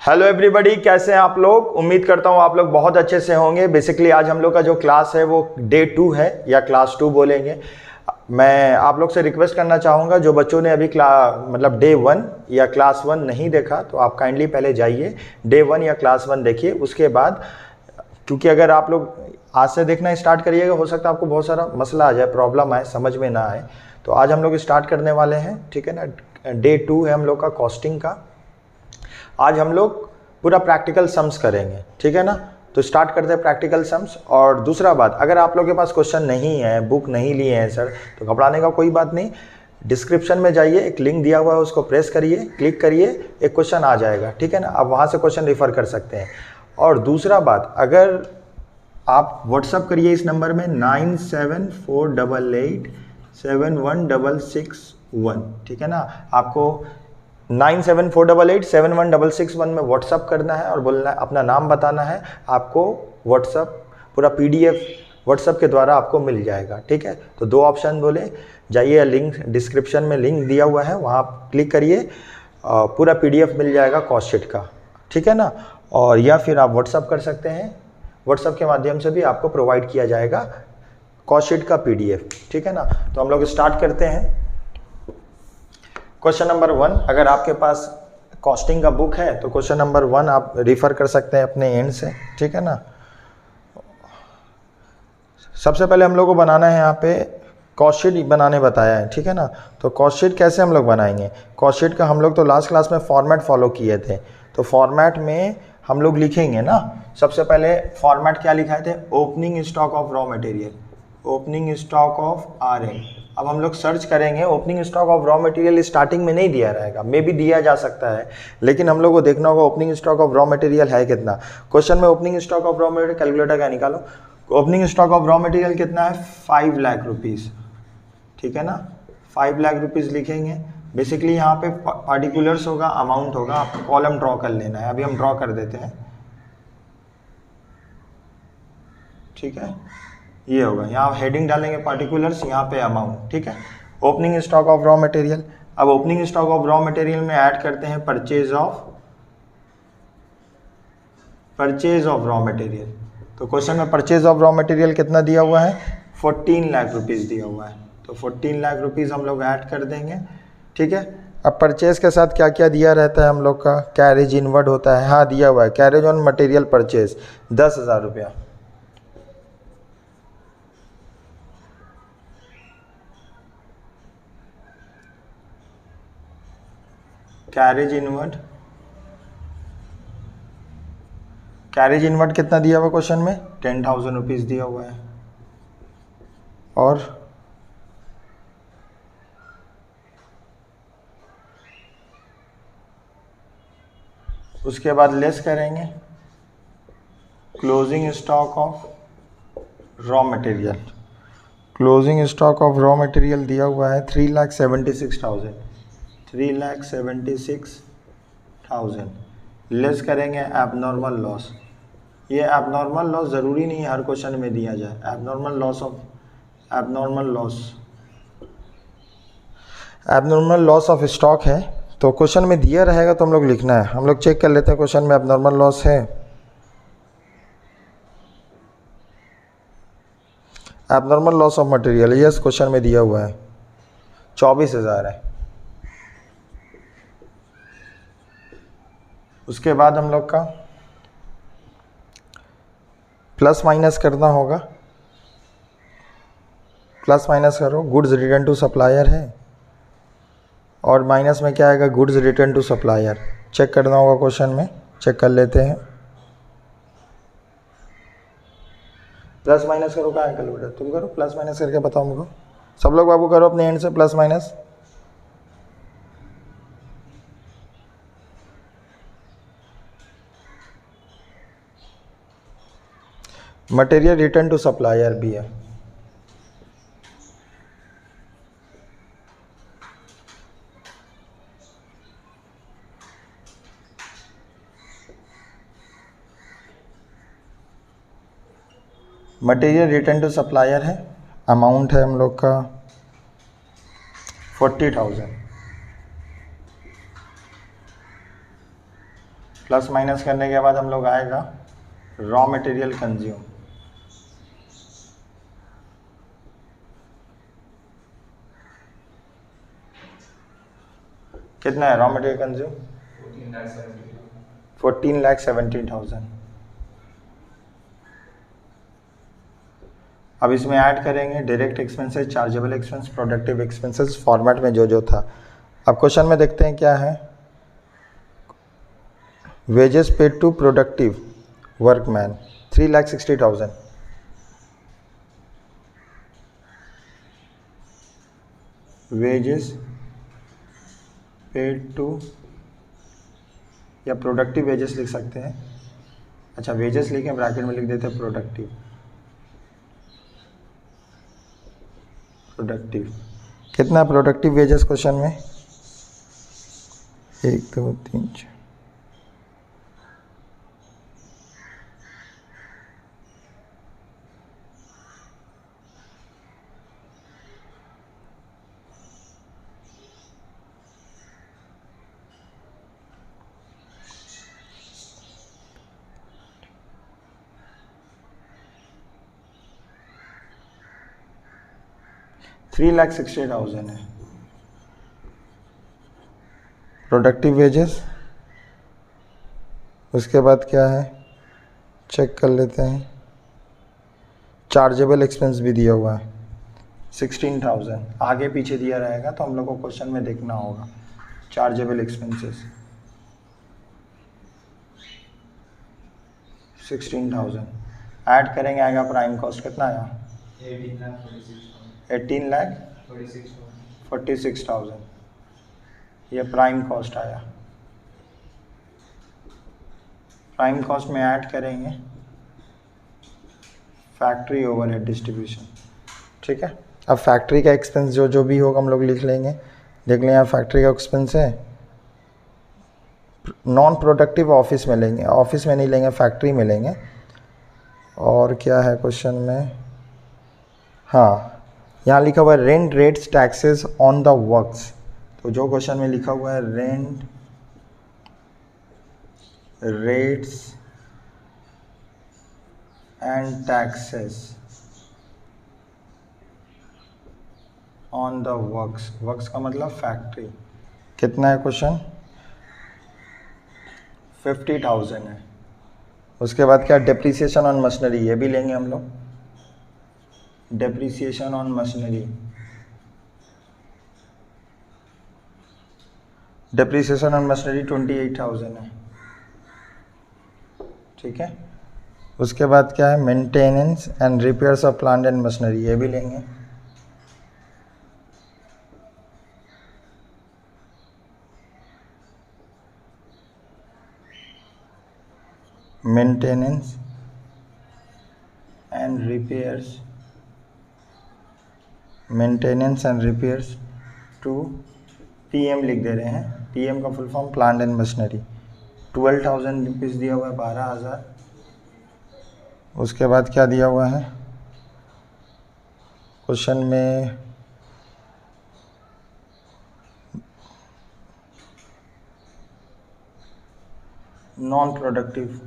Hello everybody, कैसे हैं आप लोग। उम्मीद करता हूं आप लोग बहुत अच्छे से होंगे। बेसिकली आज हम लोग का जो क्लास है वो डे 2 है या क्लास 2 बोलेंगे। मैं आप लोग से रिक्वेस्ट करना चाहूँगा, जो बच्चों ने अभी मतलब डे 1 या क्लास 1 नहीं देखा तो आप काइंडली पहले जाइए डे 1 या क्लास 1 देखिए। उसके बाद क्योंकि अगर आप लोग आज से देखना स्टार्ट करिएगा, हो सकता है आपको बहुत सारा मसला आ जाए, प्रॉब्लम आए, समझ में ना आए। तो आज हम लोग स्टार्ट करने वाले हैं, ठीक है ना। डे 2 है हम लोग का कॉस्टिंग का। आज हम लोग पूरा प्रैक्टिकल सम्स करेंगे, ठीक है ना। तो स्टार्ट करते हैं प्रैक्टिकल सम्स। और दूसरा बात, अगर आप लोग के पास क्वेश्चन नहीं है, बुक नहीं लिए हैं सर, तो घबराने का कोई बात नहीं। डिस्क्रिप्शन में जाइए, एक लिंक दिया हुआ है, उसको प्रेस करिए, क्लिक करिए, एक क्वेश्चन आ जाएगा, ठीक है ना। आप वहाँ से क्वेश्चन रेफर कर सकते हैं। और दूसरा बात, अगर आप व्हाट्सअप करिए इस नंबर में 9748871661, ठीक है ना। आपको 9748871661 में व्हाट्सअप करना है और बोलना है, अपना नाम बताना है। आपको व्हाट्सअप पूरा PDF व्हाट्सअप के द्वारा आपको मिल जाएगा, ठीक है। तो दो ऑप्शन बोले, जाइए लिंक डिस्क्रिप्शन में लिंक दिया हुआ है, वहाँ क्लिक करिए, पूरा PDF मिल जाएगा कॉस्ट शीट का, ठीक है ना। और या फिर आप व्हाट्सअप कर सकते हैं, व्हाट्सअप के माध्यम से भी आपको प्रोवाइड किया जाएगा कॉस्ट शीट का PDF, ठीक है ना। तो हम लोग स्टार्ट करते हैं। क्वेश्चन नंबर 1, अगर आपके पास कॉस्टिंग का बुक है तो क्वेश्चन नंबर 1 आप रिफ़र कर सकते हैं अपने एंड से, ठीक है ना। सबसे पहले हम लोग को बनाना है, यहाँ पे कॉस्ट शीट बनाने बताया है, ठीक है ना। तो कॉस्ट शीट कैसे हम लोग बनाएंगे, कॉस्ट शीट का हम लोग तो लास्ट क्लास में फॉर्मेट फॉलो किए थे। तो फॉर्मेट में हम लोग लिखेंगे ना, सबसे पहले फॉर्मेट क्या लिखाए थे, opening stock of raw material, opening stock of RM। अब हम लोग सर्च करेंगे, opening stock of raw material starting में नहीं दिया रहेगा, मे भी दिया जा सकता है, लेकिन हम लोग को देखना होगा opening stock of raw material है कितना। क्वेश्चन में opening stock of raw material, calculator का निकालो। Opening stock of raw material कितना है, 5 लाख रुपीज़, ठीक है ना। 5 लाख रुपीज़ लिखेंगे। बेसिकली यहाँ पे पार्टिकुलर्स होगा, अमाउंट होगा, आपको कॉलम ड्रॉ कर लेना है। अभी हम ड्रॉ कर देते हैं, ठीक है। ये होगा, यहाँ हेडिंग डालेंगे पार्टिकुलर्स, यहाँ पे अमाउंट, ठीक है। Opening stock of raw material. अब opening stock of raw material में ऐड करते हैं परचेज ऑफ रॉ मटेरियल। तो क्वेश्चन में परचेज ऑफ रॉ मटेरियल कितना दिया हुआ है, 14 लाख रुपीज़ दिया हुआ है। तो 14 लाख रुपीज़ हम लोग ऐड कर देंगे, ठीक है। अब परचेज के साथ क्या क्या दिया रहता है हम लोग का, कैरेज इनवर्ड होता है, हाँ दिया हुआ है, कैरेज ऑन मटेरियल परचेज 10,000 रुपया। कैरेज इनवर्ड कितना दिया हुआ क्वेश्चन में, 10,000 रुपीज़ दिया हुआ है। और उसके बाद लेस करेंगे closing stock of raw material. Closing stock of raw material दिया हुआ है 3,76,000, 3,76,000। लेस करेंगे एबनॉर्मल लॉस। ये एबनॉर्मल लॉस ज़रूरी नहीं है हर क्वेश्चन में दिया जाए। एबनॉर्मल लॉस ऑफ स्टॉक है, तो क्वेश्चन में दिया रहेगा तो हम लोग लिखना है। हम लोग चेक कर लेते हैं क्वेश्चन में एबनॉर्मल लॉस है। Abnormal loss of material, yes question में दिया हुआ है 24,000 है। उसके बाद हम लोग का प्लस माइनस करना होगा। प्लस माइनस करो, गुड्स रिटर्न टू सप्लायर है और माइनस में क्या आएगा, goods return to supplier. Check करना होगा क्वेश्चन में, चेक कर लेते हैं। प्लस माइनस करो, क्या है कैलकुलेटर, तुम करो, प्लस माइनस करके बताओ मुझको। सब लोग बाबू करो अपने एंड से plus minus. Material return to supplier भी है। मटेरियल रिटर्न टू सप्लायर है, अमाउंट है हम लोग का 40,000। प्लस माइनस करने के बाद हम लोग आएगा रॉ मटेरियल कंज्यूम। कितना है रॉ मटेरियल कंज्यूम? 14,70,000। अब इसमें ऐड करेंगे direct expenses, chargeable expense, productive expenses format में जो जो था। अब क्वेश्चन में देखते हैं क्या है। Wages paid to productive workman 3,60,000। Wages paid to, या प्रोडक्टिव वेजेस लिख सकते हैं। अच्छा वेजेस लिखें, ब्रैकेट में लिख देते हैं प्रोडक्टिव। प्रोडक्टिव कितना प्रोडक्टिव वेजेस क्वेश्चन में? 1 2 3 4। $3,60,000 है प्रोडक्टिव वेजेस। उसके बाद क्या है चेक कर लेते हैं। चार्जेबल एक्सपेंस भी दिया हुआ है 16,000, आगे पीछे दिया रहेगा तो हम लोग को क्वेश्चन में देखना होगा। चार्जेबल एक्सपेंसेस 16,000 ऐड करेंगे, आएगा प्राइम कॉस्ट कितना आया? 18,46,000। ये प्राइम कॉस्ट आया। प्राइम कॉस्ट में ऐड करेंगे फैक्ट्री ओवरहेड डिस्ट्रीब्यूशन। ठीक है, अब फैक्ट्री का एक्सपेंस जो जो भी होगा हम लोग लिख लेंगे। देख लें यहाँ फैक्ट्री का एक्सपेंस है। नॉन प्रोडक्टिव ऑफिस में लेंगे, ऑफिस में नहीं लेंगे, फैक्ट्री में लेंगे। और क्या है क्वेश्चन में? हाँ यहाँ लिखा हुआ है rent rates taxes on the works. तो जो क्वेश्चन में लिखा हुआ है rent rates and taxes on the works, works का मतलब फैक्ट्री। कितना है क्वेश्चन? 50,000 है। उसके बाद क्या डेप्रिसिएशन ऑन मशीनरी, ये भी लेंगे हम लोग। Depreciation on machinery, depreciation on machinery 28,000 है। ठीक है, उसके बाद क्या है maintenance and repairs of plant and machinery, ये भी लेंगे। Maintenance and repairs, maintenance and repairs to PM लिख दे रहे हैं। पीएम का full form plant and machinery. 12,000 rupees दिया हुआ है, 12,000। उसके बाद क्या दिया हुआ है क्वेश्चन में? Non productive,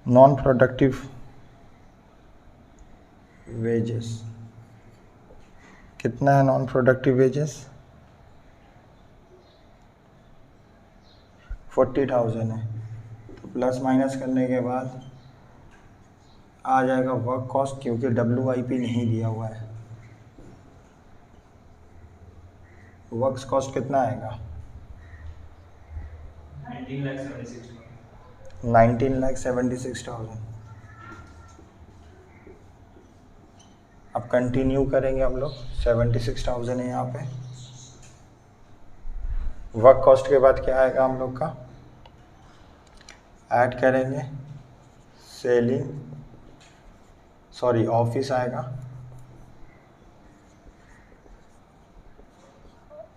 non productive wages कितना है? नॉन प्रोडक्टिव वेजेस 40,000 है। तो प्लस माइनस करने के बाद आ जाएगा वर्क कॉस्ट, क्योंकि WIP नहीं दिया हुआ है। वर्क्स कॉस्ट कितना आएगा? 19,76,000। अब कंटिन्यू करेंगे हम लोग। 76,000 है यहाँ पे। वर्क कॉस्ट के बाद क्या आएगा हम लोग का? ऐड करेंगे सेलिंग, सॉरी ऑफिस आएगा,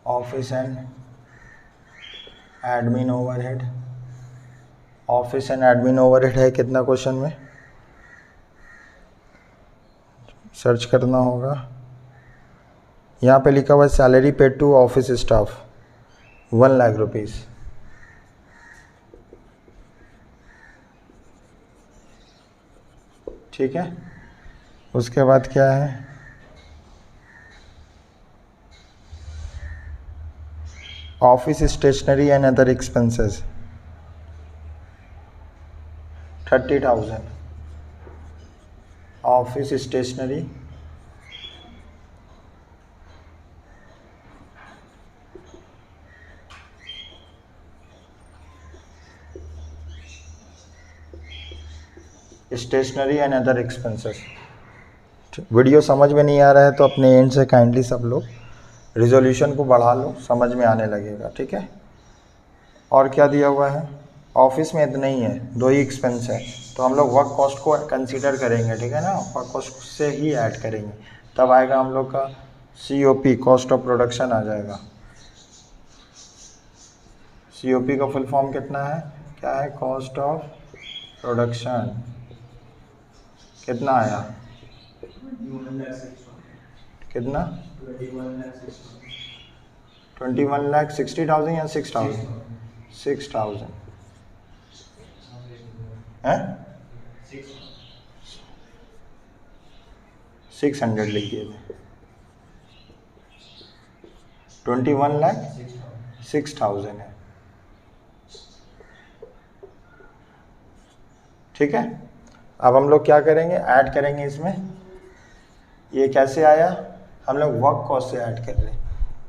office and admin overhead. Office and admin overhead है कितना क्वेश्चन में? सर्च करना होगा। यहाँ पे लिखा हुआ है salary paid to office staff 1 lakh rupees. ठीक है, उसके बाद क्या है, office stationery and other expenses 30,000। Office stationery stationery and other expenses. Video समझ में नहीं आ रहा है तो अपने एंड से काइंडली सब लोग रिजोल्यूशन को बढ़ा लो, समझ में आने लगेगा। ठीक है, और क्या दिया हुआ है, ऑफिस में इतना ही है, 2 ही एक्सपेंस है, तो हम लोग वर्क कॉस्ट को कंसीडर करेंगे। ठीक है ना, वर्क कॉस्ट से ही ऐड करेंगे, तब आएगा हम लोग का COP, कॉस्ट ऑफ प्रोडक्शन आ जाएगा। COP का फुल फॉर्म कितना है, क्या है, कॉस्ट ऑफ प्रोडक्शन। कितना आया, कितना, 21,60,000 या 6,000, 6,000 है, 600 लिखिए थे, 21,06,000 है। ठीक है, अब हम लोग क्या करेंगे, ऐड करेंगे इसमें। ये कैसे आया, हम लोग वर्क कॉस्ट से ऐड कर रहे हैं,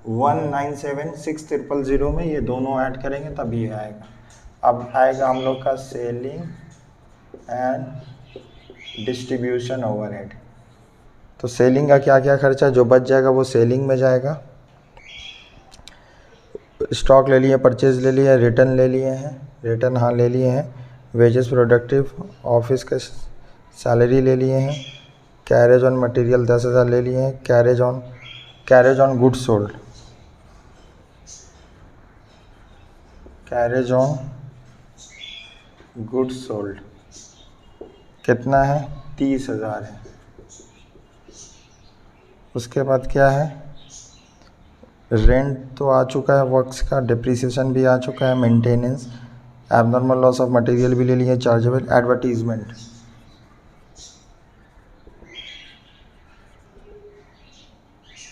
197,600 में ये दोनों ऐड करेंगे तब ये आएगा। अब आएगा हम लोग का सेलिंग एंड डिस्ट्रीब्यूशन ओवरहेड। तो सेलिंग का क्या क्या खर्चा जो बच जाएगा वो सेलिंग में जाएगा। स्टॉक ले लिए, परचेज ले लिया, रिटर्न ले लिए हैं, रिटर्न हाँ ले लिए हैं, वेजेस प्रोडक्टिव ऑफिस का सैलरी ले लिए हैं, कैरेज ऑन मटेरियल 10,000 ले लिए हैं, carriage on goods sold, carriage on goods sold कितना है, 30,000 है। उसके बाद क्या है, रेंट तो आ चुका है, वर्क्स का डिप्रिसिएशन भी आ चुका है, maintenance, abnormal loss of material भी ले लिए, chargeable, advertisement,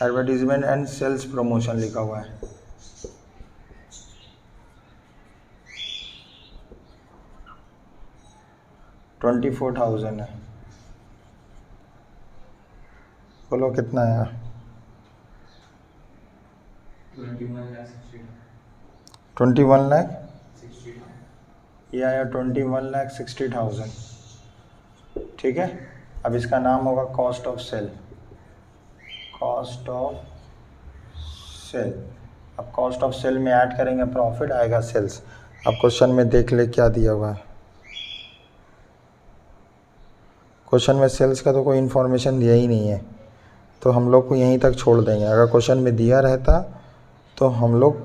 advertisement and sales promotion लिखा हुआ है। $24,000 है, बोलो कितना है, 21 लाख, ये आया 21,60,000। ठीक है, अब इसका नाम होगा cost of sale, cost of sale. अब कॉस्ट ऑफ सेल में ऐड करेंगे प्रॉफिट, आएगा सेल्स। अब क्वेश्चन में देख ले क्या दिया हुआ है, क्वेश्चन में सेल्स का तो कोई इन्फॉर्मेशन दिया ही नहीं है, तो हम लोग को यहीं तक छोड़ देंगे। अगर क्वेश्चन में दिया रहता तो हम लोग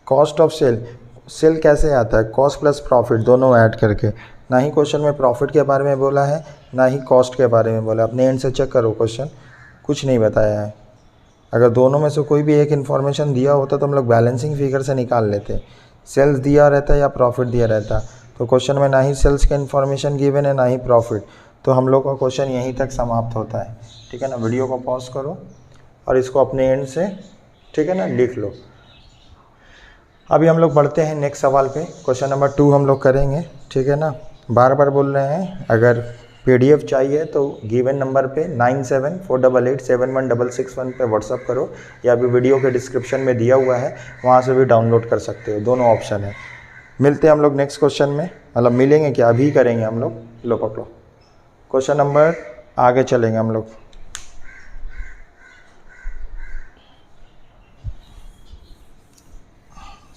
कॉस्ट ऑफ सेल कैसे आता है, कॉस्ट प्लस प्रॉफिट दोनों ऐड करके, ना ही क्वेश्चन में प्रॉफिट के बारे में बोला है ना ही कॉस्ट के बारे में बोला। अपने एंड से चेक करो, क्वेश्चन कुछ नहीं बताया है। अगर दोनों में से कोई भी एक इन्फॉर्मेशन दिया होता तो हम लोग बैलेंसिंग फिगर से निकाल लेते, सेल्स दिया रहता या प्रॉफिट दिया रहता। तो क्वेश्चन में ना ही सेल्स का इन्फॉर्मेशन गिवन है ना ही प्रॉफिट, तो हम लोग का क्वेश्चन यहीं तक समाप्त होता है। ठीक है ना, वीडियो को पॉज करो और इसको अपने एंड से, ठीक है ना, लिख लो। अभी हम लोग बढ़ते हैं नेक्स्ट सवाल पे, क्वेश्चन नंबर 2 हम लोग करेंगे। ठीक है ना, बार बार बोल रहे हैं, अगर PDF चाहिए तो गिवन नंबर पे 9748871661 पे व्हाट्सअप करो, या अभी वीडियो के डिस्क्रिप्शन में दिया हुआ है वहाँ से भी डाउनलोड कर सकते हो, दोनों ऑप्शन है। मिलते हैं हम लोग नेक्स्ट क्वेश्चन में, मतलब मिलेंगे क्या, अभी करेंगे हम लोग। लो पकड़ो क्वेश्चन नंबर, आगे चलेंगे हम लोग।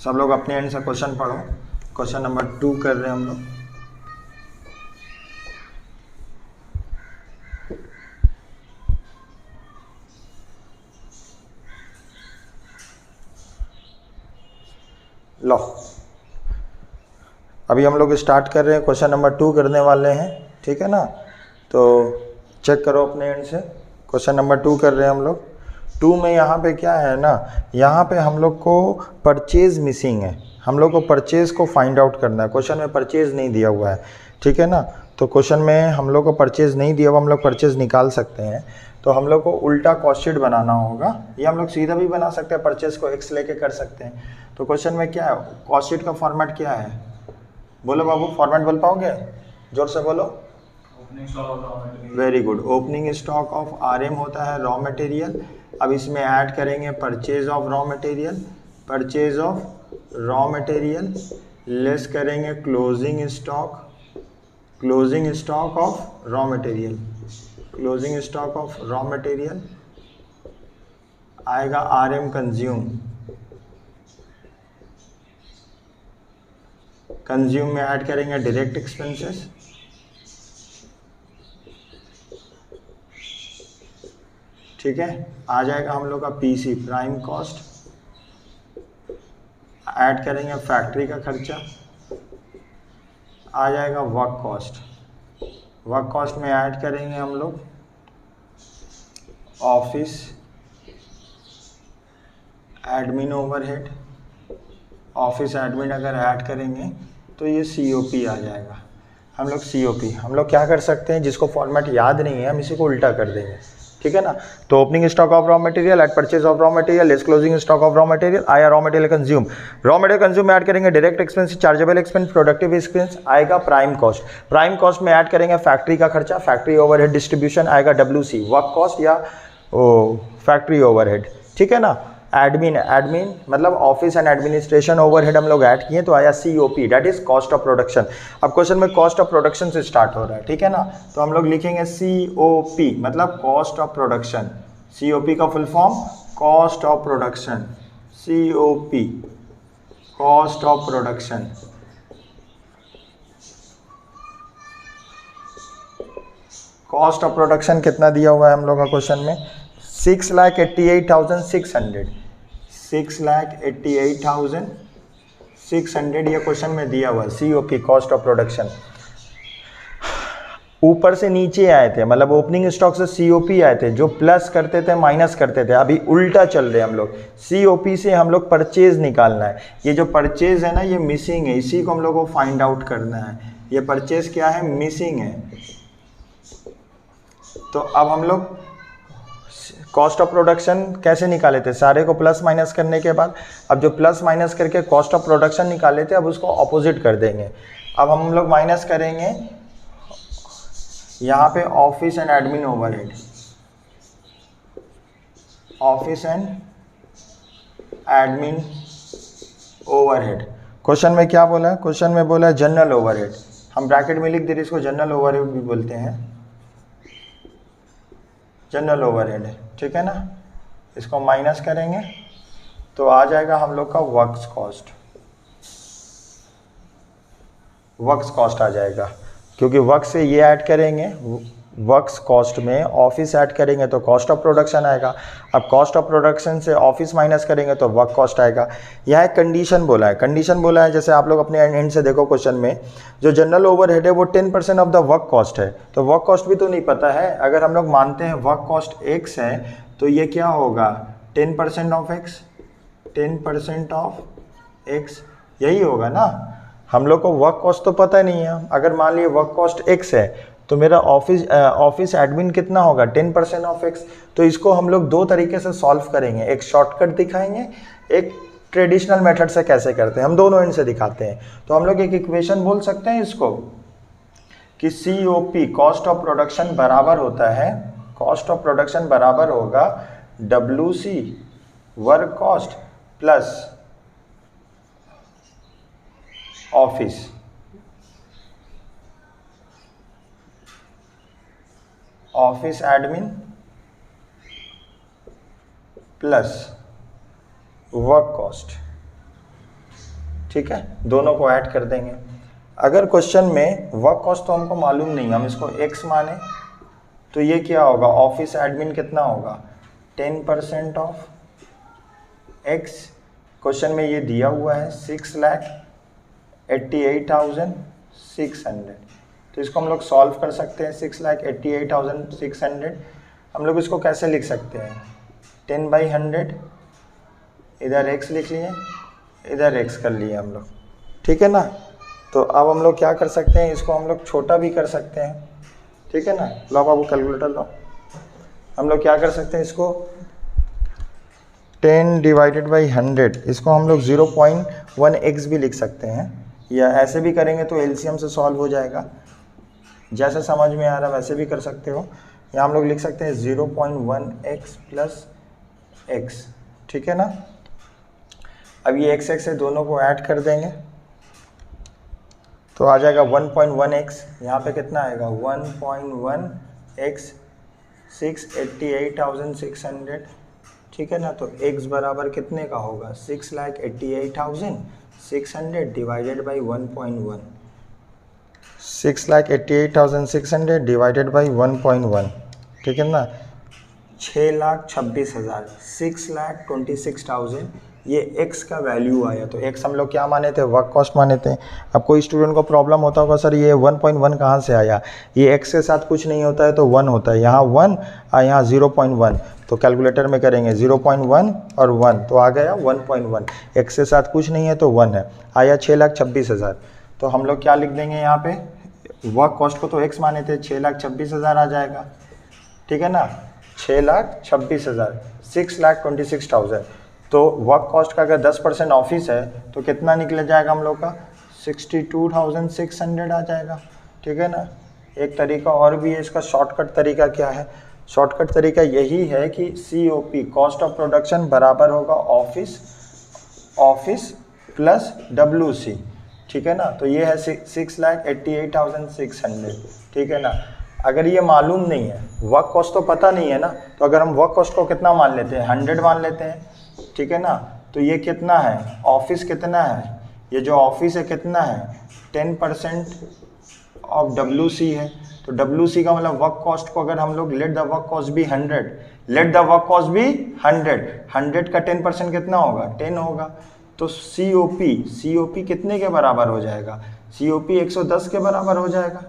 सब लोग अपने एंड से क्वेश्चन पढ़ो, क्वेश्चन नंबर 2 कर रहे हैं हम लोग। लो अभी हम लोग स्टार्ट कर रहे हैं, क्वेश्चन नंबर 2 करने वाले हैं। ठीक है ना, तो चेक करो अपने एंड से, क्वेश्चन नंबर 2 कर रहे हैं हम लोग। 2 में यहाँ पे क्या है ना, यहाँ पे हम लोग को परचेज मिसिंग है, हम लोग को परचेज को फाइंड आउट करना है। क्वेश्चन में परचेज नहीं दिया हुआ है, ठीक है ना। तो क्वेश्चन में हम लोग को परचेज नहीं दिया हुआ, हम लोग परचेज निकाल सकते हैं। तो हम लोग को उल्टा कॉस्ट शीट बनाना होगा, ये हम लोग सीधा भी बना सकते हैं, परचेज को एक्स लेके कर सकते हैं। तो क्वेश्चन में क्या है, कॉस्ट शीट का फॉर्मेट क्या है, बोलो बाबू, फॉर्मेट बोल पाओगे, जोर से बोलो। Very good, opening stock of RM होता है रॉ मटेरियल। अब इसमें ऐड करेंगे purchase of raw material, purchase of raw material less करेंगे closing stock, closing stock of raw material, closing stock of raw material आएगा RM कंज्यूम, कंज्यूम में add करेंगे direct expenses, ठीक है। आ जाएगा हम लोग का PC प्राइम कॉस्ट, ऐड करेंगे फैक्ट्री का खर्चा, आ जाएगा वर्क कॉस्ट, वर्क कॉस्ट में ऐड करेंगे हम लोग office admin overhead, office admin अगर ऐड करेंगे तो ये COP आ जाएगा। हम लोग COP, हम लोग क्या कर सकते हैं, जिसको फॉर्मेट याद नहीं है हम इसी को उल्टा कर देंगे, ठीक है ना। तो opening stock of raw material add purchase of raw material less closing stock of raw material आया raw material consume, raw material consume में ऐड करेंगे direct expense, chargeable expense, productive expense आएगा प्राइम कॉस्ट, प्राइम कॉस्ट में add करेंगे factory का खर्चा, factory overhead distribution आएगा WC work cost या फैक्ट्री ओवरहेड, ठीक है ना। एडमिन, एडमिन मतलब ऑफिस एंड एडमिनिस्ट्रेशन ओवरहेड हम लोग ऐड किए तो आया COP that is cost of production. अब क्वेश्चन में कॉस्ट ऑफ प्रोडक्शन से स्टार्ट हो रहा है, ठीक है ना। तो हम लोग लिखेंगे COP मतलब कॉस्ट ऑफ प्रोडक्शन, COP का full form cost of production, COP cost of production. Cost of production कितना दिया हुआ है हम लोग का क्वेश्चन में, 6,88,600, 6,88,600 ये क्वेश्चन में दिया हुआ है COP कॉस्ट ऑफ प्रोडक्शन। ऊपर से नीचे आए थे, मतलब ओपनिंग स्टॉक से COP आए थे, जो प्लस करते थे माइनस करते थे, अभी उल्टा चल रहे हैं हम लोग। COP से हम लोग परचेज निकालना है, ये जो परचेज है ना ये मिसिंग है, इसी को हम लोग को फाइंड आउट करना है। ये परचेज क्या है, मिसिंग है। तो अब हम लोग कॉस्ट ऑफ प्रोडक्शन कैसे निकाले थे, सारे को प्लस माइनस करने के बाद, अब जो प्लस माइनस करके कॉस्ट ऑफ प्रोडक्शन निकाले थे अब उसको ऑपोजिट कर देंगे। अब हम लोग माइनस करेंगे यहाँ पे office and admin overhead, office and admin overhead. Question में क्या बोला है, क्वेश्चन में बोला है जनरल ओवरहेड, हम ब्रैकेट में लिख दे रहे इसको, जनरल ओवरहेड भी बोलते हैं, जनरल ओवरहेड, ठीक है ना। इसको माइनस करेंगे तो आ जाएगा हम लोग का वर्क्स कॉस्ट, वर्क्स कॉस्ट आ जाएगा, क्योंकि वर्क से ये ऐड करेंगे, वर्क्स कॉस्ट में ऑफिस ऐड करेंगे तो कॉस्ट ऑफ प्रोडक्शन आएगा। अब कॉस्ट ऑफ प्रोडक्शन से ऑफिस माइनस करेंगे तो वर्क कॉस्ट आएगा। यहाँ एक कंडीशन बोला है, कंडीशन बोला है, जैसे आप लोग अपने एंड से देखो क्वेश्चन में, जो जनरल ओवरहेड है वो 10% ऑफ द वर्क कॉस्ट है, तो वर्क कॉस्ट भी तो नहीं पता है। अगर हम लोग मानते हैं वर्क कॉस्ट x है तो ये क्या होगा, 10% ऑफ x, 10% ऑफ x यही होगा ना। हम लोग को वर्क कॉस्ट तो पता नहीं है, अगर मान लिए वर्क कॉस्ट x है तो मेरा ऑफिस एडमिन कितना होगा, 10% ऑफ x। तो इसको हम लोग दो तरीके से सॉल्व करेंगे, एक शॉर्टकट दिखाएंगे, एक ट्रेडिशनल मेथड से कैसे करते हैं, हम दोनों एंड से दिखाते हैं। तो हम लोग एक इक्वेशन बोल सकते हैं इसको कि COP कॉस्ट ऑफ प्रोडक्शन बराबर होता है, कॉस्ट ऑफ प्रोडक्शन बराबर होगा WC work cost plus office, office admin plus work cost, ठीक है, दोनों को ऐड कर देंगे। अगर क्वेश्चन में वर्क कॉस्ट तो हमको मालूम नहीं, हम इसको x माने तो ये क्या होगा, ऑफिस एडमिन कितना होगा, 10% ऑफ x। क्वेश्चन में ये दिया हुआ है 6,88,600, तो इसको हम लोग सॉल्व कर सकते हैं। 6,88,600 हम लोग इसको कैसे लिख सकते हैं, 10/100, इधर x लिख लिए, इधर x कर लिए हम लोग, ठीक है ना। तो अब हम लोग क्या कर सकते हैं, इसको हम लोग छोटा भी कर सकते हैं, ठीक है ना। लो बाबू कैलकुलेटर लो, हम लोग क्या कर सकते हैं, इसको 10/100, इसको हम लोग 0.1x भी लिख सकते हैं, या ऐसे भी करेंगे तो एलसीएम से सॉल्व हो जाएगा, जैसे समझ में आ रहा है वैसे भी कर सकते हो। या हम लोग लिख सकते हैं 0.1x प्लस x, ठीक है ना। अब ये x से दोनों को ऐड कर देंगे तो आ जाएगा 1.1x, यहाँ पे कितना आएगा 1.1x 688,600, ठीक है ना। तो x बराबर कितने का होगा, 6,88,600 डिवाइडेड बाई 1.1, 6,88,600 डिवाइडेड बाई 1.1, ठीक है ना। 6,26,000, 6,26,000 ये x का वैल्यू आया। तो x हम लोग क्या माने थे, वर्क कॉस्ट माने थे। अब कोई स्टूडेंट को प्रॉब्लम होता होगा, सर ये 1.1 कहाँ से आया, ये x के साथ कुछ नहीं होता है तो 1 होता है, यहाँ 1 और यहाँ 0.1, तो कैलकुलेटर में करेंगे 0.1 और 1 तो आ गया 1.1, x के साथ कुछ नहीं है तो 1 है, आया 6,26,000। तो हम लोग क्या लिख देंगे यहाँ पे, वर्क कॉस्ट को तो x माने थे, 6,26,000 आ जाएगा, ठीक है ना। 6,26,000, 6,26,000। तो वर्क कॉस्ट का अगर 10% ऑफिस है तो कितना निकल जाएगा हम लोग का, 62,600 आ जाएगा, ठीक है ना। एक तरीका और भी है इसका, शॉर्टकट तरीका क्या है, शॉर्टकट तरीका यही है कि COP कॉस्ट ऑफ प्रोडक्शन बराबर होगा ऑफिस प्लस WC, ठीक है ना। तो ये है 6,88,600, ठीक है ना। अगर ये मालूम नहीं है, वर्क कॉस्ट तो पता नहीं है ना, तो अगर हम वर्क कॉस्ट को कितना मान लेते हैं, 100 मान लेते हैं, ठीक है ना। तो ये कितना है, ऑफिस कितना है, ये जो ऑफिस है कितना है, 10% ऑफ WC है। तो WC का मतलब वर्क कॉस्ट को अगर हम लोग लेट द वर्क कॉस्ट भी 100, लेट द वर्क कॉस्ट भी 100 का 10% कितना होगा, 10 होगा। तो COP कितने के बराबर हो जाएगा, COP 110 के बराबर हो जाएगा,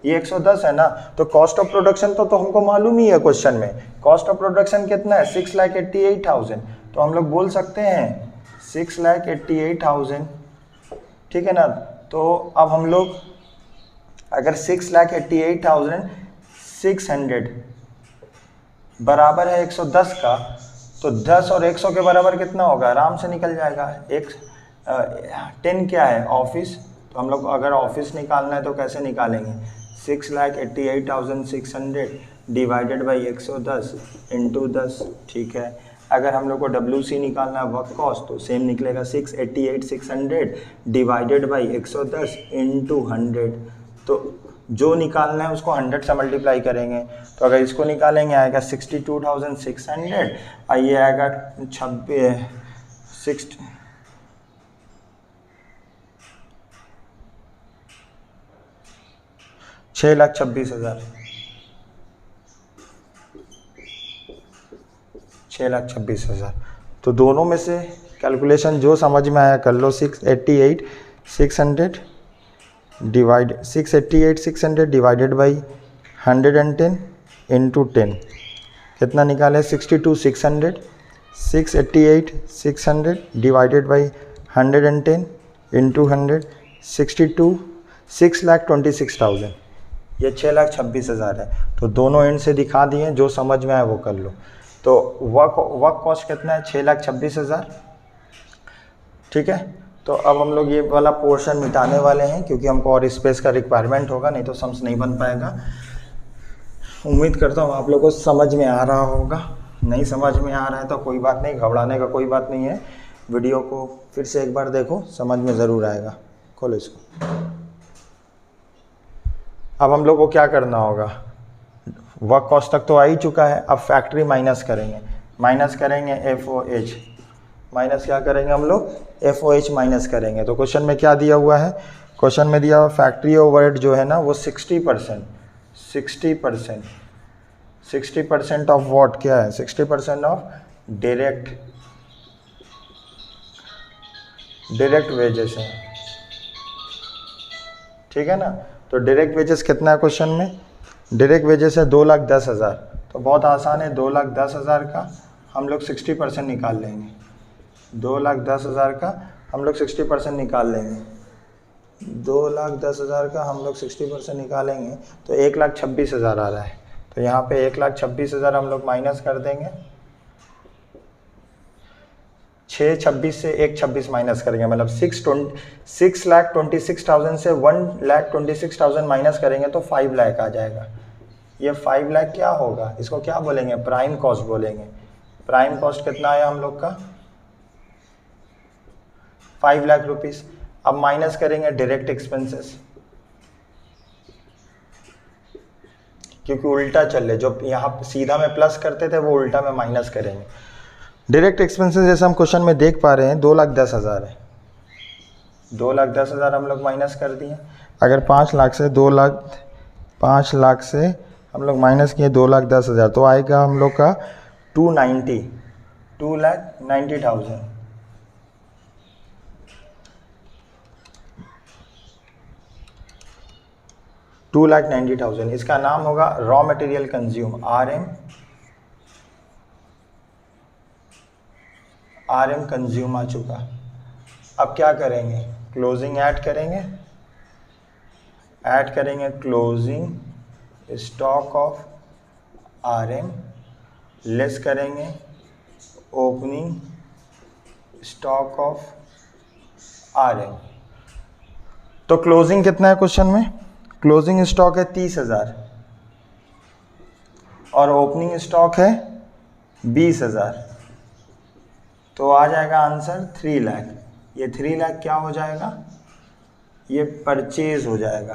ये 110 है ना। तो कॉस्ट ऑफ प्रोडक्शन तो हमको मालूम ही है क्वेश्चन में, कॉस्ट ऑफ प्रोडक्शन कितना है 6,88,000, तो हम लोग बोल सकते हैं 6,88,000, ठीक है ना। तो अब हम लोग अगर 6,88,600 बराबर है 110 का, तो 10 और 100 के बराबर कितना होगा, आराम से निकल जाएगा। 10 क्या है, ऑफिस, तो हम लोग अगर ऑफिस निकालना है तो कैसे निकालेंगे, 6,88,600 डिवाइडेड बाई 110 इंटू 10, ठीक है। अगर हम लोग को WC निकालना है वर्क कॉस्ट, तो सेम निकलेगा 6,88,600 डिवाइडेड बाई 110 इंटू 100। तो जो निकालना है उसको 100 से मल्टीप्लाई करेंगे, तो अगर इसको निकालेंगे आएगा 62,600 और ये आएगा 6,26,000, 6,26,000। तो दोनों में से कैलकुलेशन जो समझ में आया कर लो। 688,600 डिवाइडेड बाई 110 इंटू 10 कितना निकाले, 62,600, 688,600 डिवाइडेड बाई 110 इंटू 100, 6,26,000, ये 6,26,000 है। तो दोनों एंड से दिखा दिए, जो समझ में आए वो कर लो। तो वर्क कॉस्ट कितना है, 6,26,000, ठीक है। तो अब हम लोग ये वाला पोर्शन मिटाने वाले हैं क्योंकि हमको और स्पेस का रिक्वायरमेंट होगा, नहीं तो सम्स नहीं बन पाएगा। उम्मीद करता हूँ आप लोगों को समझ में आ रहा होगा, नहीं समझ में आ रहा है तो कोई बात नहीं, घबराने का कोई बात नहीं है। वीडियो को फिर से एक बार देखो, समझ में ज़रूर आएगा। खोलो इसको। अब हम लोग को क्या करना होगा, वर्क कॉस्ट तक तो आ ही चुका है, अब फैक्ट्री माइनस करेंगे FOH, माइनस क्या करेंगे हम लोग, FOH माइनस करेंगे। तो क्वेश्चन में क्या दिया हुआ है, क्वेश्चन में दिया हुआ फैक्ट्री ओवरहेड जो है ना वो 60% ऑफ व्हाट, क्या है 60% ऑफ डायरेक्ट वेजेस है, ठीक है ना। तो डायरेक्ट वेजेस कितना है क्वेश्चन में, डायरेक्ट वेजेस है 2,10,000, तो बहुत आसान है, 2,10,000 का हम लोग 60% निकाल लेंगे। 2,10,000 का हम लोग 60% निकाल लेंगे। 2,10,000 का हम लोग 60% निकालेंगे तो 1,26,000 आ रहा है। तो यहाँ पे 1,26,000 हम लोग माइनस कर देंगे। 6,26 से 1,26 माइनस करेंगे, मतलब 6,26,000 से 1,26,000 माइनस करेंगे तो 5 लाख आ जाएगा। ये 5 लाख क्या होगा, इसको क्या बोलेंगे, प्राइम कॉस्ट बोलेंगे। प्राइम कॉस्ट कितना आया हम लोग का, 5 लाख रुपीस। अब माइनस करेंगे डायरेक्ट एक्सपेंसेस, क्योंकि उल्टा चल रहे, जो यहाँ सीधा में प्लस करते थे वो उल्टा में माइनस करेंगे। डायरेक्ट एक्सपेंसेस जैसे हम क्वेश्चन में देख पा रहे हैं 2,10,000 है। 2,10,000 हम लोग माइनस कर दिए। अगर 5 लाख से 5 लाख से हम लोग माइनस किए 2,10,000 तो आएगा हम लोग का 2,90,000। 2,90,000 इसका नाम होगा raw material consume, RM consume आ चुका। अब क्या करेंगे, क्लोजिंग ऐड करेंगे closing stock of RM less करेंगे ओपनिंग स्टॉक ऑफ RM। तो क्लोजिंग कितना है क्वेश्चन में, क्लोजिंग स्टॉक है 30,000 और ओपनिंग स्टॉक है 20,000, तो आ जाएगा आंसर 3 लाख। ये 3 लाख क्या हो जाएगा, ये परचेज हो जाएगा,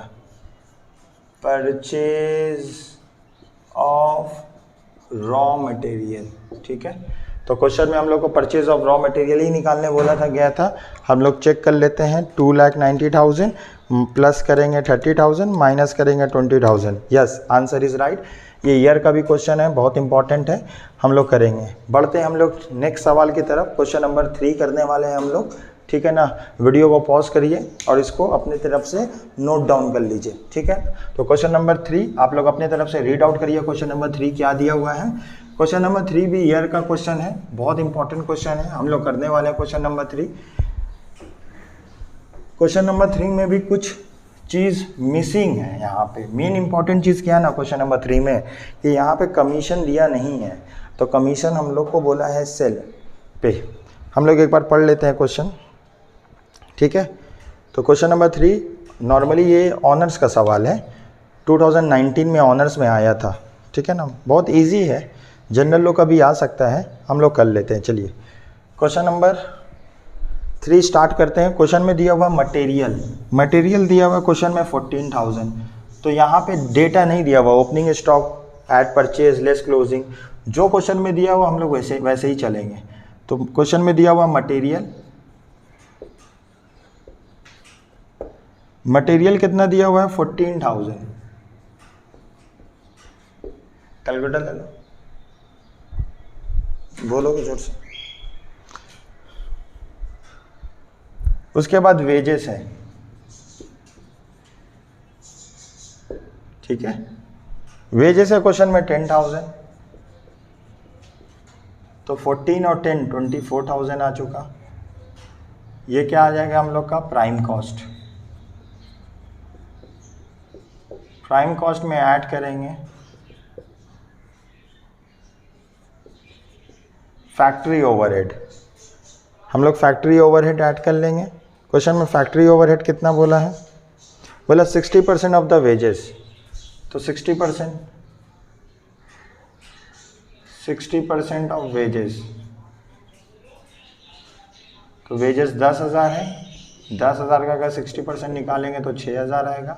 परचेज ऑफ रॉ मटेरियल। ठीक है, तो क्वेश्चन में हम लोग को परचेज ऑफ रॉ मटेरियल ही निकालने बोला था, गया था। हम लोग चेक कर लेते हैं, 2,90,000 प्लस करेंगे 30,000 माइनस करेंगे 20,000। Yes, answer is right. ये ईयर का भी क्वेश्चन है, बहुत इंपॉर्टेंट है, हम लोग करेंगे। बढ़ते हैं हम लोग नेक्स्ट सवाल की तरफ। क्वेश्चन नंबर 3 करने वाले हैं हम लोग, ठीक है ना। वीडियो को पॉज करिए और इसको अपनी तरफ से नोट डाउन कर लीजिए, ठीक है। तो क्वेश्चन नंबर 3 आप लोग अपनी तरफ से रीड आउट करिए। क्वेश्चन नंबर 3 क्या दिया हुआ है। क्वेश्चन नंबर 3 भी ईयर का क्वेश्चन है, बहुत इंपॉर्टेंट क्वेश्चन है, हम लोग करने वाले हैं क्वेश्चन नंबर 3। क्वेश्चन नंबर 3 में भी कुछ चीज़ मिसिंग है। यहाँ पे मेन इंपॉर्टेंट चीज़ क्या है ना क्वेश्चन नंबर 3 में, कि यहाँ पे कमीशन दिया नहीं है, तो कमीशन हम लोग को बोला है सेल पे। हम लोग एक बार पढ़ लेते हैं क्वेश्चन, ठीक है। तो क्वेश्चन नंबर 3 नॉर्मली ये ऑनर्स का सवाल है, 2019 में ऑनर्स में आया था, ठीक है ना। बहुत इजी है, जनरल लोग का भी आ सकता है, हम लोग कर लेते हैं। चलिए क्वेश्चन नंबर 3 स्टार्ट करते हैं। क्वेश्चन में दिया हुआ मटेरियल दिया हुआ क्वेश्चन में 14,000, तो यहाँ पे डेटा नहीं दिया हुआ, opening stock, add purchase, less closing, जो क्वेश्चन में दिया हुआ हम लोग वैसे ही चलेंगे। तो क्वेश्चन में दिया हुआ मटेरियल कितना दिया हुआ है, 14,000। कैलकुलेटर ले लो, बोलोगे जोर से। उसके बाद वेजेस है, ठीक है। वेजेस है क्वेश्चन में 10,000, तो 14 और 10 24,000 आ चुका। ये क्या आ जाएगा हम लोग का, प्राइम कॉस्ट। प्राइम कॉस्ट में ऐड करेंगे फैक्ट्री ओवरहेड। हम लोग फैक्ट्री ओवरहेड ऐड कर लेंगे। क्वेश्चन में फैक्ट्री ओवरहेड कितना बोला है, बोला 60% ऑफ द वेजेस, तो 60% ऑफ वेजेस, तो वेजेस 10,000 है, 10,000 का अगर 60% निकालेंगे तो 6,000 आएगा।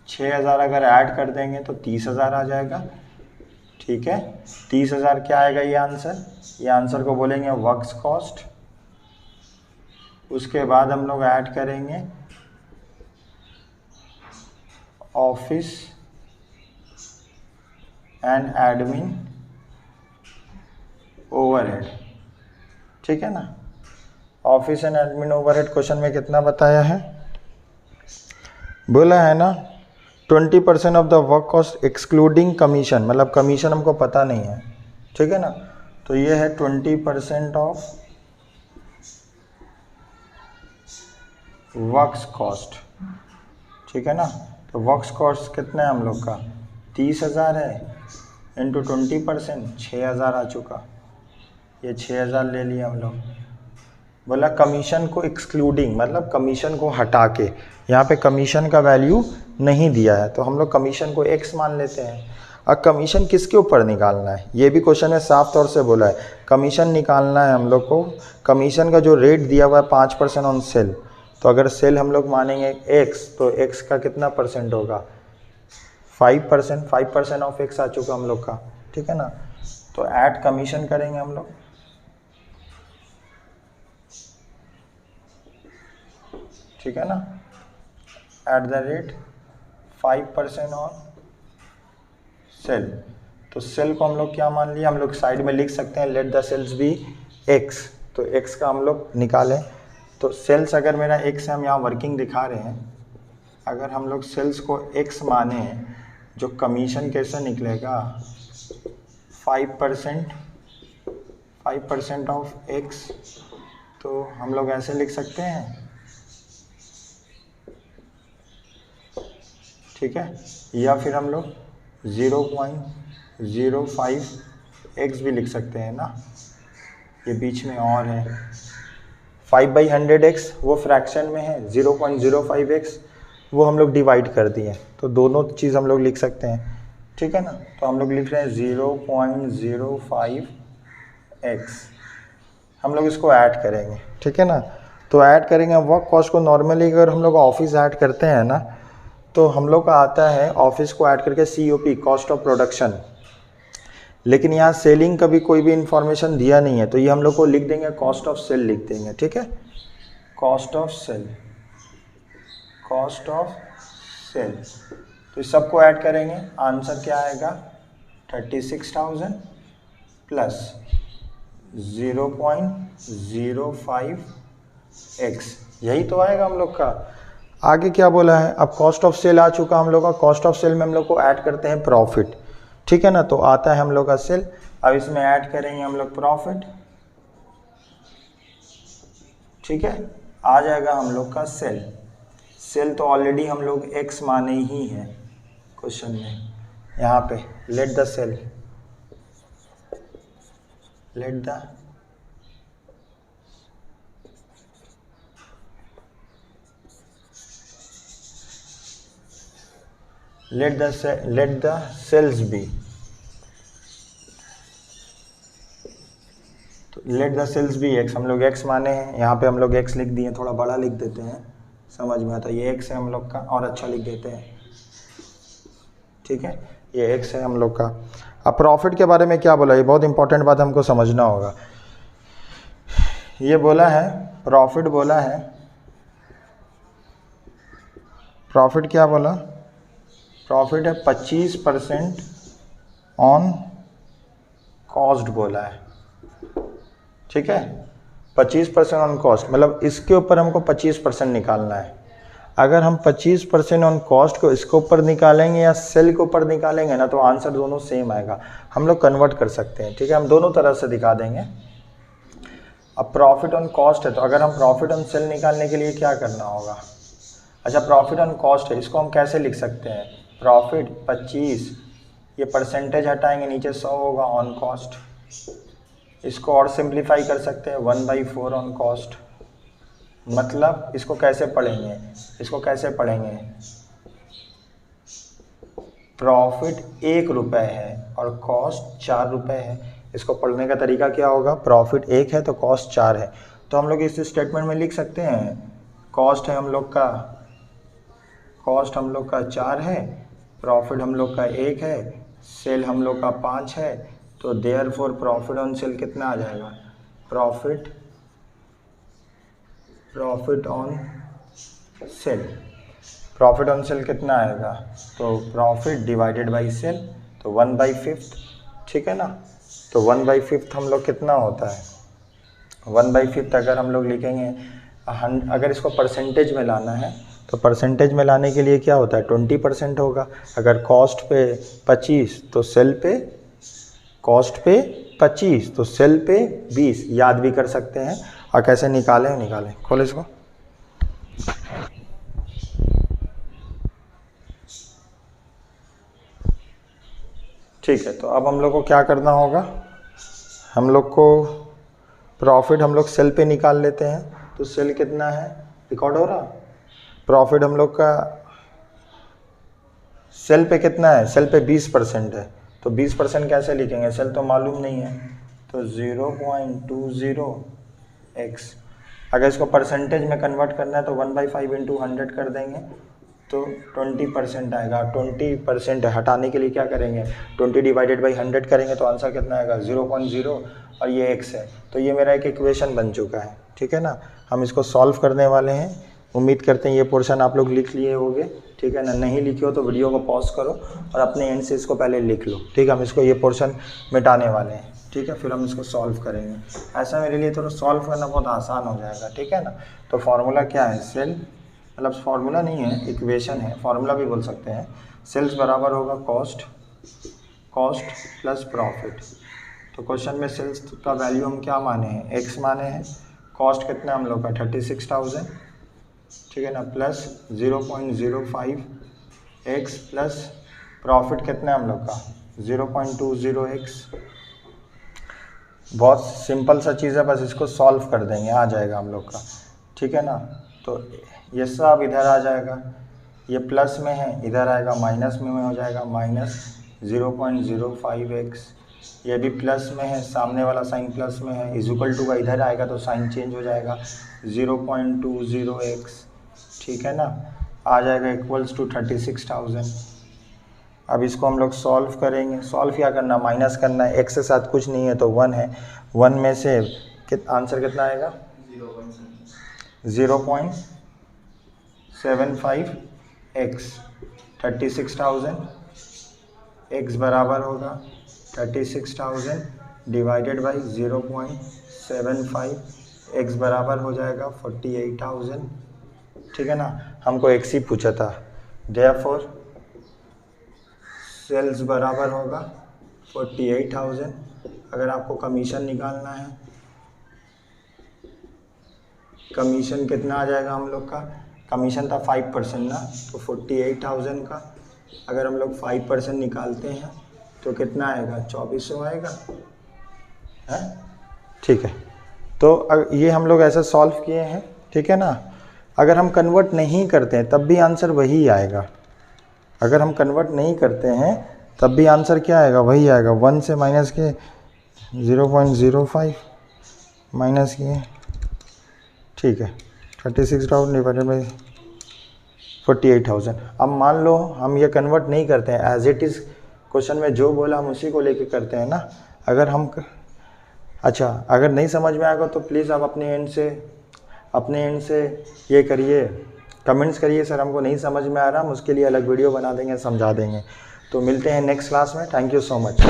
6,000 अगर ऐड कर देंगे तो 30,000 आ जाएगा, ठीक है। 30,000 क्या आएगा, ये आंसर को बोलेंगे वर्क्स कॉस्ट। उसके बाद हम लोग ऐड करेंगे ऑफिस एंड एडमिन ओवरहेड, ठीक है ना। Office and admin overhead question में कितना बताया है, बोला है ना 20% of the work cost excluding commission, मतलब कमीशन हमको पता नहीं है, ठीक है ना। तो ये है 20% ऑफ वर्क्स कॉस्ट, ठीक है ना। तो वर्क्स कॉस्ट कितना है हम लोग का 30,000 है, इंटू 20% 6,000 आ चुका, ये 6,000 ले लिया हम लोग। बोला कमीशन को एक्सक्लूडिंग, मतलब कमीशन को हटा के, यहाँ पे कमीशन का वैल्यू नहीं दिया है तो हम लोग कमीशन को x मान लेते हैं। अब कमीशन किसके ऊपर निकालना है, ये भी क्वेश्चन में साफ तौर से बोला है, कमीशन निकालना है हम लोग को। कमीशन का जो रेट दिया हुआ है 5% ऑन सेल, तो अगर सेल हम लोग मानेंगे x, तो x का कितना परसेंट होगा 5%, 5% ऑफ x आ चुका हम लोग का, ठीक है ना। तो ऐड कमीशन करेंगे हम लोग, ठीक है ना, at the rate 5% on sale. तो सेल को हम लोग क्या मान लिया, हम लोग साइड में लिख सकते हैं let the sales be x, तो x का हम लोग निकालें। तो सेल्स अगर मेरा x है, हम यहाँ वर्किंग दिखा रहे हैं, अगर हम लोग सेल्स को x माने, जो कमीशन कैसे निकलेगा 5% ऑफ x, तो हम लोग ऐसे लिख सकते हैं, ठीक है। या फिर हम लोग 0.05x भी लिख सकते हैं ना, ये बीच में और है। 5/100x वो फ्रैक्शन में है, 0.05x वो हम लोग डिवाइड कर दिए, तो दोनों चीज़ हम लोग लिख सकते हैं, ठीक है ना। तो हम लोग लिख रहे हैं 0.05x, हम लोग इसको ऐड करेंगे, ठीक है ना। तो ऐड करेंगे वर्क कॉस्ट को। नॉर्मली अगर हम लोग ऑफिस ऐड करते हैं ना, तो हम लोग का आता है ऑफिस को ऐड करके COP, कॉस्ट ऑफ प्रोडक्शन, लेकिन यहाँ सेलिंग का भी कोई भी इंफॉर्मेशन दिया नहीं है, तो ये हम लोग को लिख देंगे कॉस्ट ऑफ सेल लिख देंगे, ठीक है। Cost of sale, cost of sale, तो इस सबको ऐड करेंगे, आंसर क्या आएगा 36,000 प्लस 0.05x, यही तो आएगा हम लोग का। आगे क्या बोला है, अब कॉस्ट ऑफ सेल आ चुका हम लोग का, कॉस्ट ऑफ सेल में हम लोग को ऐड करते हैं प्रॉफिट, ठीक है ना। तो आता है हम लोग का सेल, अब इसमें ऐड करेंगे हम लोग प्रॉफिट, ठीक है, आ जाएगा हम लोग का सेल। सेल तो ऑलरेडी हम लोग x माने ही है क्वेश्चन में, यहाँ पे let the sale, let the let the cells be, तो let the cells be x, हम लोग x माने हैं, यहाँ पे हम लोग x लिख दिए, थोड़ा बड़ा लिख देते हैं, समझ में आता है, ये x है हम लोग का, और अच्छा लिख देते हैं, ठीक है, ये x है हम लोग का। अब प्रॉफिट के बारे में क्या बोला, ये बहुत इंपॉर्टेंट बात हमको समझना होगा। ये बोला है प्रॉफिट, बोला है प्रॉफिट, क्या बोला, प्रॉफिट है 25% ऑन कॉस्ट बोला है, ठीक है, 25% ऑन कॉस्ट, मतलब इसके ऊपर हमको 25% निकालना है। अगर हम 25% ऑन कॉस्ट को इसके ऊपर निकालेंगे या सेल के ऊपर निकालेंगे ना, तो आंसर दोनों सेम आएगा, हम लोग कन्वर्ट कर सकते हैं, ठीक है, हम दोनों तरह से दिखा देंगे। अब प्रॉफिट ऑन कॉस्ट है, तो अगर हम प्रॉफिट ऑन सेल निकालने के लिए क्या करना होगा, अच्छा प्रॉफिट ऑन कॉस्ट है, इसको हम कैसे लिख सकते हैं, प्रॉफिट 25, ये परसेंटेज हटाएंगे, नीचे 100 होगा ऑन कॉस्ट, इसको और सिंप्लीफाई कर सकते हैं 1/4 ऑन कॉस्ट। मतलब इसको कैसे पढ़ेंगे, इसको कैसे पढ़ेंगे, प्रॉफिट 1 रुपये है और कॉस्ट 4 रुपये है, इसको पढ़ने का तरीका क्या होगा, प्रॉफिट 1 है तो कॉस्ट 4 है, तो हम लोग इस स्टेटमेंट में लिख सकते हैं, कॉस्ट है हम लोग का, कॉस्ट हम लोग का 4 है, प्रॉफिट हम लोग का 1 है, सेल हम लोग का 5 है, तो देयरफॉर प्रॉफिट ऑन सेल कितना आ जाएगा, profit on sale, profit on sale कितना आएगा, तो प्रॉफिट डिवाइडेड बाई सेल, तो 1/5, ठीक है ना। तो 1/5 हम लोग कितना होता है, 1/5 अगर हम लोग लिखेंगे, अगर इसको परसेंटेज में लाना है तो परसेंटेज में लाने के लिए क्या होता है 20% होगा। अगर कॉस्ट पे 25 तो सेल पे, कॉस्ट पे 25 तो सेल पे 20, याद भी कर सकते हैं। और कैसे निकालें, खोलो इसको। ठीक है, तो अब हम लोग को क्या करना होगा, हम लोग को प्रॉफिट हम लोग सेल पे निकाल लेते हैं। तो सेल कितना है, रिकॉर्ड हो रहा, प्रॉफिट हम लोग का सेल पे कितना है, सेल पे 20% है। तो 20% कैसे लिखेंगे, सेल तो मालूम नहीं है, तो 0.20x। अगर इसको परसेंटेज में कन्वर्ट करना है तो 1/5 × 100 कर देंगे तो 20% आएगा। 20% हटाने के लिए क्या करेंगे, 20 / 100 करेंगे तो आंसर कितना आएगा 0.0, और ये x है। तो ये मेरा एक इक्वेशन बन चुका है, ठीक है ना। हम इसको सॉल्व करने वाले हैं। उम्मीद करते हैं ये पोर्शन आप लोग लिख लिए होंगे, ठीक है ना। नहीं लिखे हो तो वीडियो को पॉज करो और अपने एंड से इसको पहले लिख लो, ठीक है। हम इसको ये पोर्शन मिटाने वाले हैं, ठीक है, फिर हम इसको सॉल्व करेंगे। ऐसा मेरे लिए थोड़ा सॉल्व करना बहुत आसान हो जाएगा, ठीक है ना। तो फार्मूला क्या है, सेल, मतलब फार्मूला नहीं है, इक्वेशन है, फार्मूला भी बोल सकते हैं। सेल्स बराबर होगा कॉस्ट प्लस प्रॉफिट। तो क्वेश्चन में सेल्स का वैल्यू हम क्या माने हैं, एक्स माने हैं। कॉस्ट कितना हम लोग का 36,000, ठीक है ना, प्लस 0.05 एक्स प्लस प्रॉफिट कितना है हम लोग का 0.20x। बहुत सिंपल सा चीज़ है, बस इसको सॉल्व कर देंगे, आ जाएगा हम लोग का, ठीक है ना। तो ये सब इधर आ जाएगा, ये प्लस में है, इधर आएगा माइनस में हो जाएगा, -0.05x। ये भी प्लस में है, सामने वाला साइन प्लस में है, इक्वल टू का इधर आएगा तो साइन चेंज हो जाएगा 0.20x, ठीक है ना, आ जाएगा इक्वल्स टू 36,000। अब इसको हम लोग सॉल्व करेंगे। सॉल्व क्या करना, माइनस करना है, x के साथ कुछ नहीं है तो 1 है, 1 में से आंसर कितना आएगा 0.75x। 36,000 x बराबर होगा 36,000 डिवाइडेड बाई 0.75, x बराबर हो जाएगा 48,000, ठीक है ना। हमको x ही पूछा था, देयरफॉर सेल्स बराबर होगा 48,000। अगर आपको कमीशन निकालना है, कमीशन कितना आ जाएगा हम लोग का, कमीशन था 5% ना, तो 48,000 का अगर हम लोग 5% निकालते हैं तो कितना आएगा 2400 आएगा, है, ठीक है। तो ये हम लोग ऐसा सॉल्व किए हैं, ठीक है ना। अगर हम कन्वर्ट नहीं करते हैं तब भी आंसर वही आएगा। अगर हम कन्वर्ट नहीं करते हैं तब भी आंसर क्या आएगा, वही आएगा। 1 से माइनस के 0.05 माइनस किए, ठीक है, 36,000 डिवाइडेड बाई 48,000। अब मान लो हम ये कन्वर्ट नहीं करते हैं, एज इट इज़ क्वेश्चन में जो बोला हम उसी को लेके करते हैं ना। अगर हम अच्छा, अगर नहीं समझ में आएगा तो प्लीज़ आप अपने एंड से ये करिए, कमेंट्स करिए, सर हमको नहीं समझ में आ रहा, हम उसके लिए अलग वीडियो बना देंगे, समझा देंगे। तो मिलते हैं नेक्स्ट क्लास में। Thank you so much.